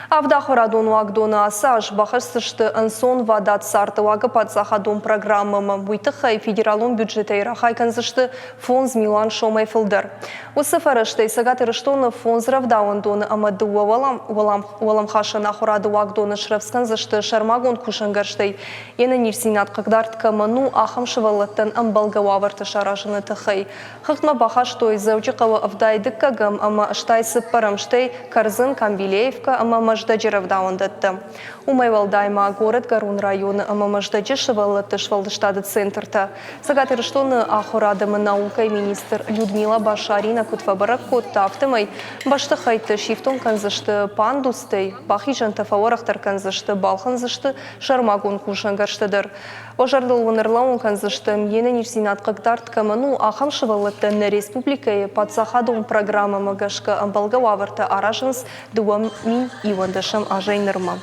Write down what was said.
Авдахорадун вагдона асаж бахарсышты ансон вадат сарты вагы подсахадун программамы буйтықай федералун бюджеты ирахай канзышты фонз Милан шомай филдер. Осы фарышты сагаты рыштоны фонз равдауандоны амады уалам хашана хорады вагдоны шравсканзышты шармагон кушангарштай. Ені нирсинат қағдартқа ману ахам шывалаттан амбалгававарты шаражыны тахай. Хықтма бахаш той заучықавы авдайды кагам ама штайсы парамштай Карзын Камбилеевка ама маждаджиров даундатты. Умайвалдайма город Гарун районы ама маждаджишевалатты швалдыштады центрта. Сагаты рыштоны ахурадымы наукай министр Людмила Башарина кутфабарак коттафтымай башты хайты шифтон канзышты пандустай, бахижанты фаворахтар канзышты балханзышты шармагон кушангарштыдыр. Ожардыл вынырлауын канзыштым ені нирсинат қықтарт каману ахам шывалаттын республикай подсахадун программа магашка амбалгававарты аражынс дуам мин ивандашам ажайнырма.